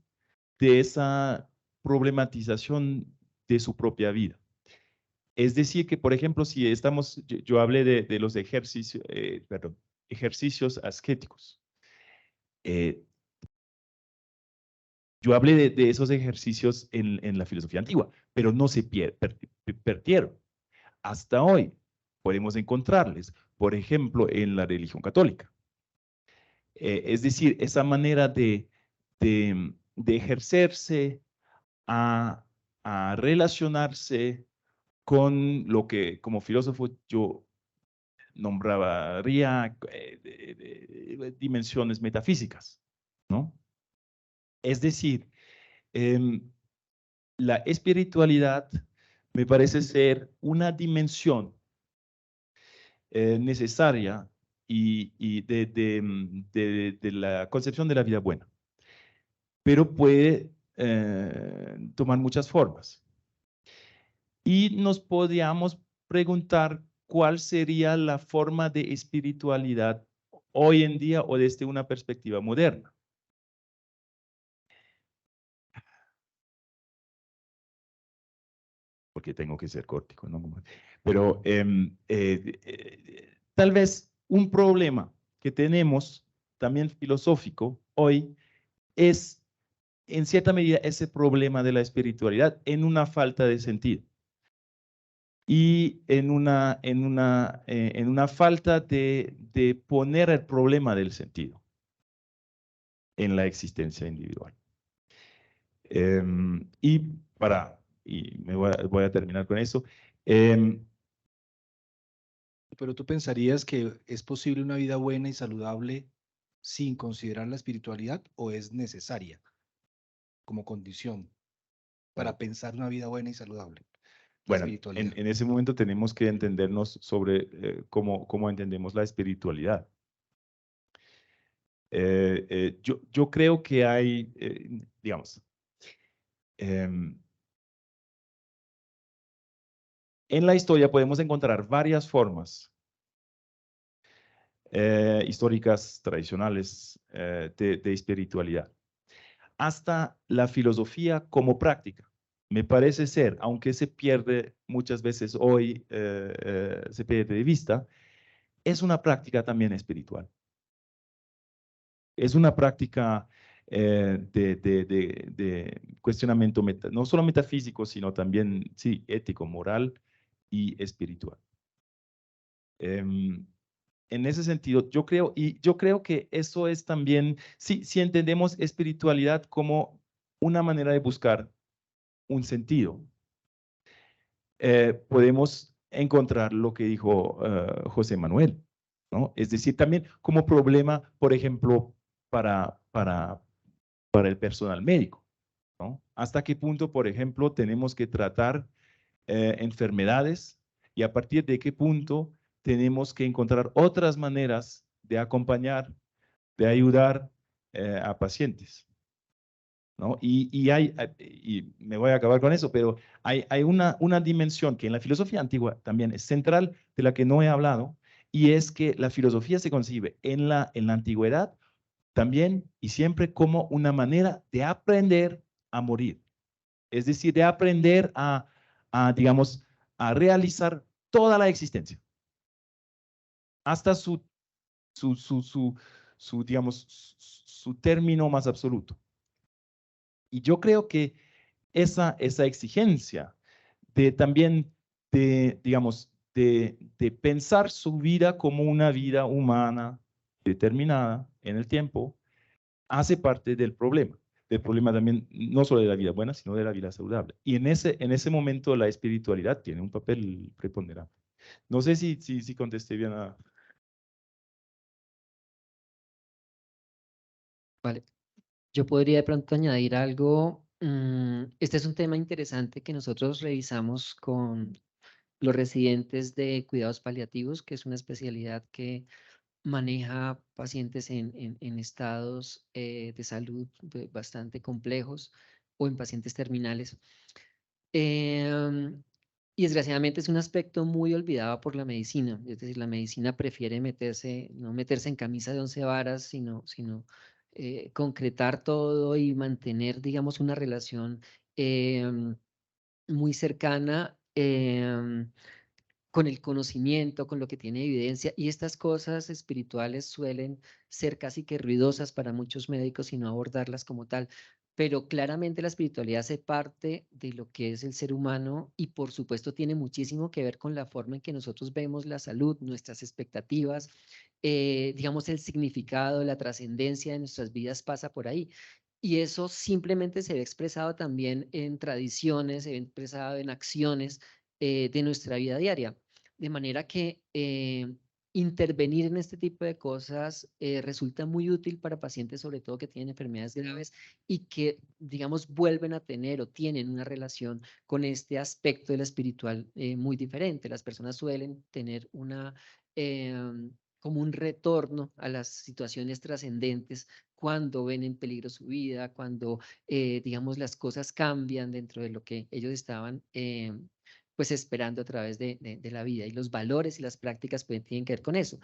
de esa problematización de su propia vida. Es decir, que, por ejemplo, si estamos, yo hablé de los ejercicios, ejercicios ascéticos. Yo hablé de esos ejercicios en la filosofía antigua, pero no se perdieron. Hasta hoy podemos encontrarles, por ejemplo, en la religión católica. Es decir, esa manera de ejercerse a relacionarse con lo que como filósofo yo nombraría dimensiones metafísicas, ¿no? Es decir, la espiritualidad me parece ser una dimensión necesaria y de la concepción de la vida buena, pero puede tomar muchas formas. Y nos podríamos preguntar cuál sería la forma de espiritualidad hoy en día o desde una perspectiva moderna. Porque tengo que ser cortico, ¿no? Pero tal vez un problema que tenemos también filosófico hoy es, en cierta medida, ese problema de la espiritualidad en una falta de sentido. Y en una falta de poner el problema del sentido en la existencia individual. Y me voy a terminar con eso. Pero tú pensarías que es posible una vida buena y saludable sin considerar la espiritualidad, o es necesaria como condición para pensar una vida buena y saludable. Bueno, en ese momento tenemos que entendernos sobre cómo entendemos la espiritualidad. Yo creo que hay, digamos, en la historia podemos encontrar varias formas históricas, tradicionales, de espiritualidad. Hasta la filosofía como práctica. Me parece ser, aunque se pierde muchas veces hoy, se pierde de vista, es una práctica también espiritual. Es una práctica de cuestionamiento, no solo metafísico, sino también, sí, ético, moral y espiritual. En ese sentido, yo creo que eso es también, si entendemos espiritualidad como una manera de buscar un sentido, podemos encontrar lo que dijo José Manuel, ¿no? Es decir, también como problema, por ejemplo, para el personal médico, ¿no? ¿Hasta qué punto, por ejemplo, tenemos que tratar enfermedades y a partir de qué punto tenemos que encontrar otras maneras de acompañar, de ayudar a pacientes? ¿No? Y me voy a acabar con eso, pero hay una dimensión que en la filosofía antigua también es central, de la que no he hablado, y es que la filosofía se concibe en la antigüedad también y siempre como una manera de aprender a morir. Es decir, de aprender digamos, a realizar toda la existencia, hasta digamos, su término más absoluto. Y yo creo que esa exigencia también digamos, de pensar su vida como una vida humana determinada en el tiempo, hace parte del problema también, no solo de la vida buena, sino de la vida saludable. Y en ese momento la espiritualidad tiene un papel preponderante. No sé si contesté bien a... Vale. Yo podría de pronto añadir algo. Este es un tema interesante que nosotros revisamos con los residentes de cuidados paliativos, que es una especialidad que maneja pacientes en estados de salud bastante complejos o en pacientes terminales. Y desgraciadamente es un aspecto muy olvidado por la medicina. Es decir, la medicina prefiere no meterse en camisa de 11 varas, sino concretar todo y mantener, digamos, una relación muy cercana con el conocimiento, con lo que tiene evidencia. Y estas cosas espirituales suelen ser casi que ruidosas para muchos médicos y no abordarlas como tal. Pero claramente la espiritualidad hace parte de lo que es el ser humano y por supuesto tiene muchísimo que ver con la forma en que nosotros vemos la salud, nuestras expectativas, digamos el significado, la trascendencia de nuestras vidas pasa por ahí. Y eso simplemente se ve expresado también en tradiciones, se ve expresado en acciones de nuestra vida diaria. De manera que intervenir en este tipo de cosas resulta muy útil para pacientes, sobre todo que tienen enfermedades graves y que, digamos, vuelven a tener o tienen una relación con este aspecto de la espiritual muy diferente. Las personas suelen tener una, como un retorno a las situaciones trascendentes cuando ven en peligro su vida, cuando, digamos, las cosas cambian dentro de lo que ellos estaban pues esperando a través de la vida, y los valores y las prácticas pues tienen que ver con eso.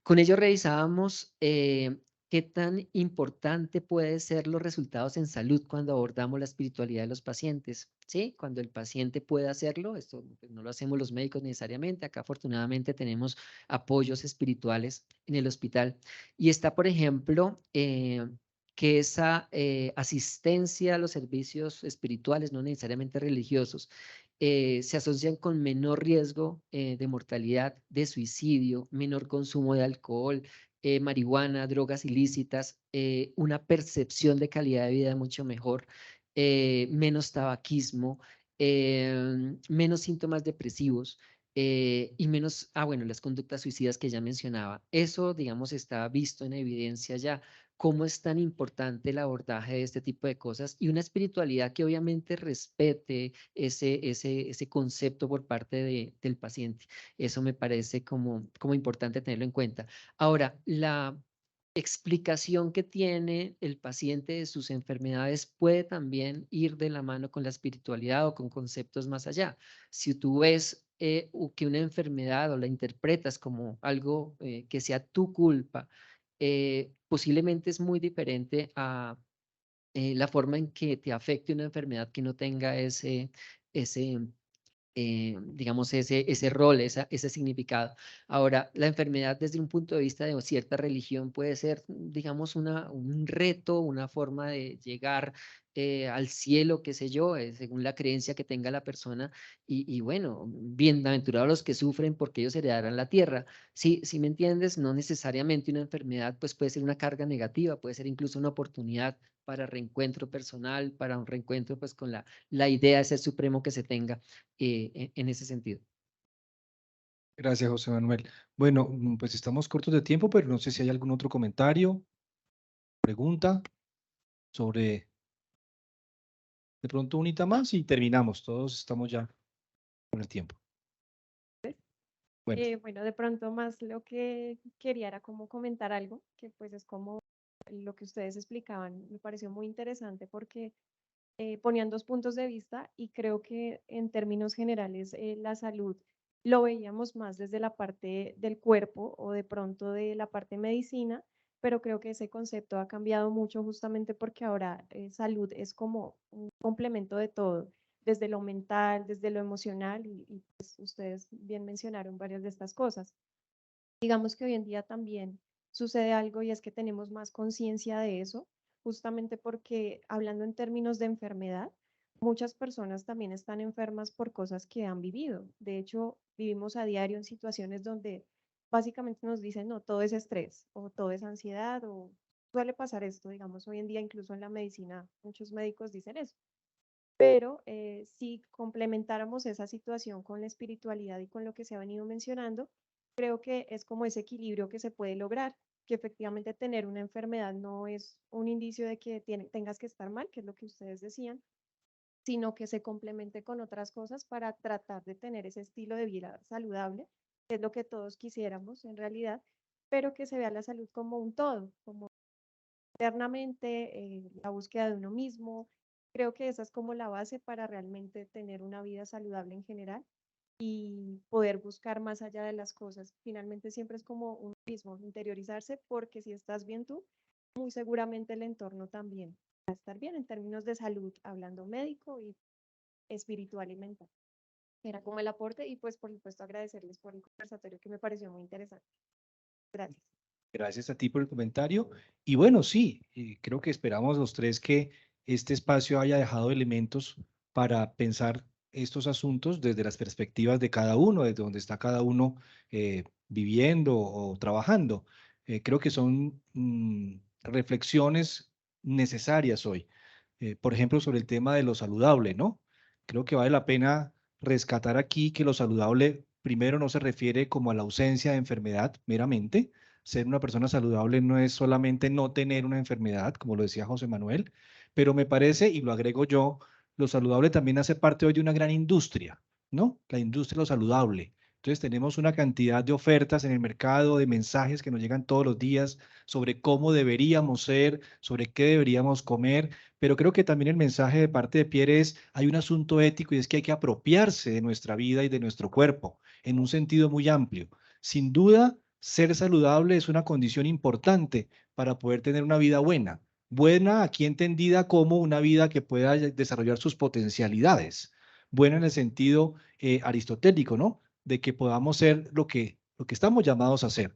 Con ello revisábamos qué tan importante pueden ser los resultados en salud cuando abordamos la espiritualidad de los pacientes, ¿sí? Cuando el paciente puede hacerlo, esto pues, no lo hacemos los médicos necesariamente, acá afortunadamente tenemos apoyos espirituales en el hospital, y está, por ejemplo, que esa asistencia a los servicios espirituales, no necesariamente religiosos, se asocian con menor riesgo de mortalidad, de suicidio, menor consumo de alcohol, marihuana, drogas ilícitas, una percepción de calidad de vida mucho mejor, menos tabaquismo, menos síntomas depresivos. Y menos, bueno, las conductas suicidas que ya mencionaba. Eso, digamos, está visto en evidencia ya. Cómo es tan importante el abordaje de este tipo de cosas y una espiritualidad que obviamente respete ese concepto por parte del paciente. Eso me parece como importante tenerlo en cuenta. Ahora, la explicación que tiene el paciente de sus enfermedades puede también ir de la mano con la espiritualidad o con conceptos más allá. Si tú ves que una enfermedad o la interpretas como algo que sea tu culpa, posiblemente es muy diferente a la forma en que te afecte una enfermedad que no tenga ese digamos, ese rol, ese significado. Ahora, la enfermedad desde un punto de vista de cierta religión puede ser, digamos, un reto, una forma de llegar al cielo, qué sé yo, según la creencia que tenga la persona. Y bueno, bienaventurados los que sufren porque ellos heredarán la tierra. Sí, me entiendes, no necesariamente una enfermedad pues puede ser una carga negativa, puede ser incluso una oportunidad para reencuentro personal, para un reencuentro pues con la idea de ser supremo que se tenga en ese sentido. Gracias, José Manuel. Bueno, pues estamos cortos de tiempo, pero no sé si hay algún otro comentario, pregunta sobre de pronto unita más y terminamos. Todos estamos ya con el tiempo. Bueno, Bueno, de pronto más lo que quería era como comentar algo, que pues es como lo que ustedes explicaban, me pareció muy interesante porque ponían dos puntos de vista y creo que en términos generales la salud lo veíamos más desde la parte del cuerpo o de pronto de la parte medicina, pero creo que ese concepto ha cambiado mucho justamente porque ahora salud es como un complemento de todo, desde lo mental, desde lo emocional y pues ustedes bien mencionaron varias de estas cosas. Digamos que hoy en día también sucede algo y es que tenemos más conciencia de eso, justamente porque hablando en términos de enfermedad, muchas personas también están enfermas por cosas que han vivido. De hecho, vivimos a diario en situaciones donde básicamente nos dicen, no, todo es estrés o todo es ansiedad o suele pasar esto, digamos, hoy en día incluso en la medicina muchos médicos dicen eso. Pero si complementáramos esa situación con la espiritualidad y con lo que se ha venido mencionando, creo que es como ese equilibrio que se puede lograr, que efectivamente tener una enfermedad no es un indicio de que tengas que estar mal, que es lo que ustedes decían, sino que se complemente con otras cosas para tratar de tener ese estilo de vida saludable, que es lo que todos quisiéramos en realidad, pero que se vea la salud como un todo, como internamente, la búsqueda de uno mismo. Creo que esa es como la base para realmente tener una vida saludable en general y poder buscar más allá de las cosas. Finalmente siempre es como uno mismo, interiorizarse, porque si estás bien tú, muy seguramente el entorno también va a estar bien en términos de salud, hablando médico y espiritual y mental. Era como el aporte y pues por supuesto agradecerles por el conversatorio que me pareció muy interesante. Gracias. gracias a ti por el comentario. Y bueno, sí, creo que esperamos los tres que este espacio haya dejado elementos para pensar estos asuntos desde las perspectivas de cada uno, desde donde está cada uno viviendo o trabajando. Creo que son reflexiones necesarias hoy. Por ejemplo, sobre el tema de lo saludable, ¿no? Creo que vale la pena rescatar aquí que lo saludable primero no se refiere como a la ausencia de enfermedad meramente. Ser una persona saludable no es solamente no tener una enfermedad, como lo decía José Manuel, pero me parece, y lo agrego yo, lo saludable también hace parte hoy de una gran industria, ¿no? La industria de lo saludable. Entonces tenemos una cantidad de ofertas en el mercado, de mensajes que nos llegan todos los días sobre cómo deberíamos ser, sobre qué deberíamos comer, pero creo que también el mensaje de parte de Pierre es, hay un asunto ético y es que hay que apropiarse de nuestra vida y de nuestro cuerpo en un sentido muy amplio. Sin duda, ser saludable es una condición importante para poder tener una vida buena. Buena aquí entendida como una vida que pueda desarrollar sus potencialidades. Buena en el sentido aristotélico, ¿no? De que podamos ser lo que estamos llamados a ser.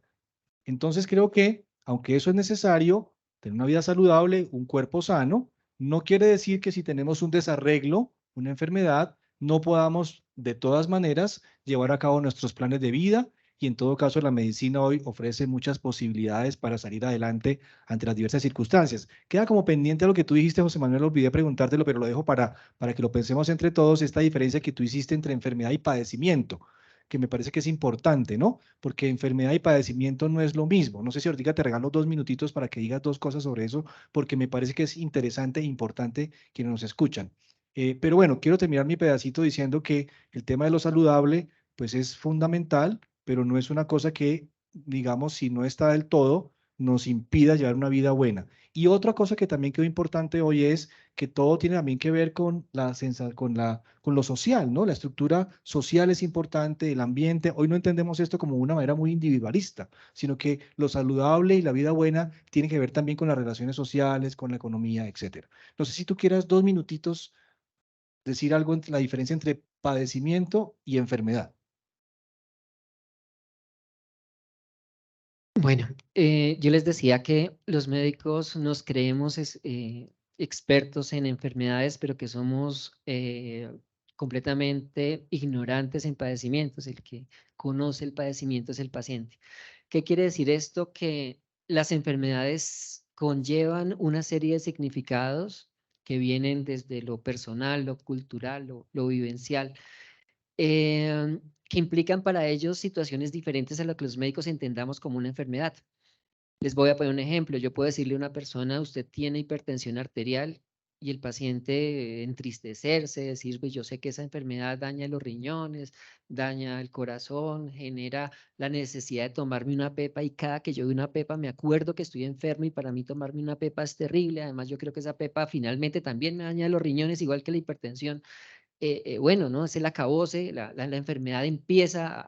Entonces creo que, aunque eso es necesario, tener una vida saludable, un cuerpo sano, no quiere decir que si tenemos un desarreglo, una enfermedad, no podamos de todas maneras llevar a cabo nuestros planes de vida y en todo caso la medicina hoy ofrece muchas posibilidades para salir adelante ante las diversas circunstancias. Queda como pendiente lo que tú dijiste, José Manuel, olvidé preguntártelo, pero lo dejo para que lo pensemos entre todos, esta diferencia que tú hiciste entre enfermedad y padecimiento, que me parece que es importante, ¿no? Porque enfermedad y padecimiento no es lo mismo. No sé si ahorita te regalo 2 minutitos para que digas 2 cosas sobre eso, porque me parece que es interesante e importante quienes nos escuchan. Pero bueno, quiero terminar mi pedacito diciendo que el tema de lo saludable, pues es fundamental, pero no es una cosa que, digamos, si no está del todo, nos impida llevar una vida buena. Y otra cosa que también quedó importante hoy es que todo tiene también que ver con con lo social, ¿no? La estructura social es importante, el ambiente. Hoy no entendemos esto como una manera muy individualista, sino que lo saludable y la vida buena tiene que ver también con las relaciones sociales, con la economía, etcétera. No sé si tú quieras 2 minutitos decir algo entre la diferencia entre padecimiento y enfermedad. Bueno, yo les decía que los médicos nos creemos expertos en enfermedades, pero que somos completamente ignorantes en padecimientos. El que conoce el padecimiento es el paciente. ¿Qué quiere decir esto? Que las enfermedades conllevan una serie de significados que vienen desde lo personal, lo cultural, lo vivencial, que implican para ellos situaciones diferentes a lo que los médicos entendamos como una enfermedad. Les voy a poner un ejemplo. Yo puedo decirle a una persona, usted tiene hipertensión arterial, y el paciente entristecerse, decir, pues yo sé que esa enfermedad daña los riñones, daña el corazón, genera la necesidad de tomarme una pepa, y cada que yo doy una pepa me acuerdo que estoy enfermo y para mí tomarme una pepa es terrible. Además, yo creo que esa pepa finalmente también me daña los riñones, igual que la hipertensión. Bueno, ¿no? Es el acabose, la enfermedad empieza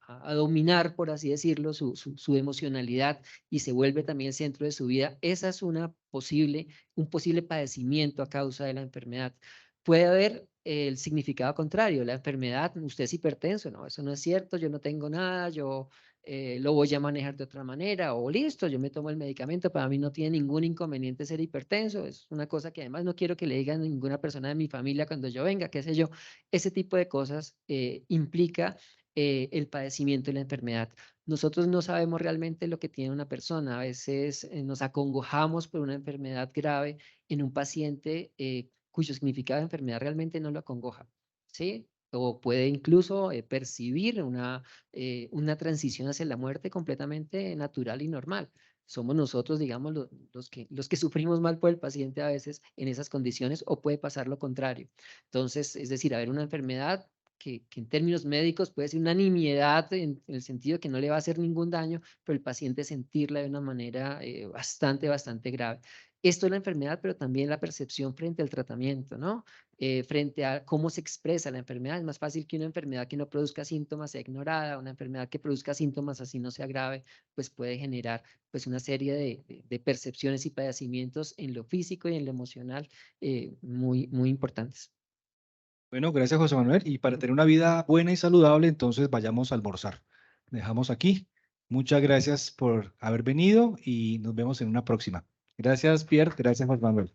a dominar, por así decirlo, su emocionalidad, y se vuelve también el centro de su vida. Esa es un posible padecimiento a causa de la enfermedad. Puede haber el significado contrario, la enfermedad, usted es hipertenso, no, eso no es cierto, yo no tengo nada, yo lo voy a manejar de otra manera, o listo, yo me tomo el medicamento, para mí no tiene ningún inconveniente ser hipertenso, es una cosa que además no quiero que le digan a ninguna persona de mi familia cuando yo venga, qué sé yo. Ese tipo de cosas implica el padecimiento y la enfermedad. Nosotros no sabemos realmente lo que tiene una persona. A veces nos acongojamos por una enfermedad grave en un paciente cuyo significado de enfermedad realmente no lo acongoja, ¿sí? O puede incluso percibir una transición hacia la muerte completamente natural y normal. Somos nosotros, digamos, los que sufrimos mal por el paciente a veces en esas condiciones, o puede pasar lo contrario. Entonces, es decir, haber una enfermedad que en términos médicos puede ser una nimiedad en el sentido de que no le va a hacer ningún daño, pero el paciente sentirla de una manera bastante grave. Esto es la enfermedad, pero también la percepción frente al tratamiento, ¿no? Frente a cómo se expresa la enfermedad. Es más fácil que una enfermedad que no produzca síntomas sea ignorada, una enfermedad que produzca síntomas así no sea grave, pues puede generar pues una serie de percepciones y padecimientos en lo físico y en lo emocional muy importantes. Bueno, gracias José Manuel. Y para tener una vida buena y saludable, entonces vayamos a almorzar. Dejamos aquí. Muchas gracias por haber venido y nos vemos en una próxima. Gracias, Pierre. Gracias, José Manuel.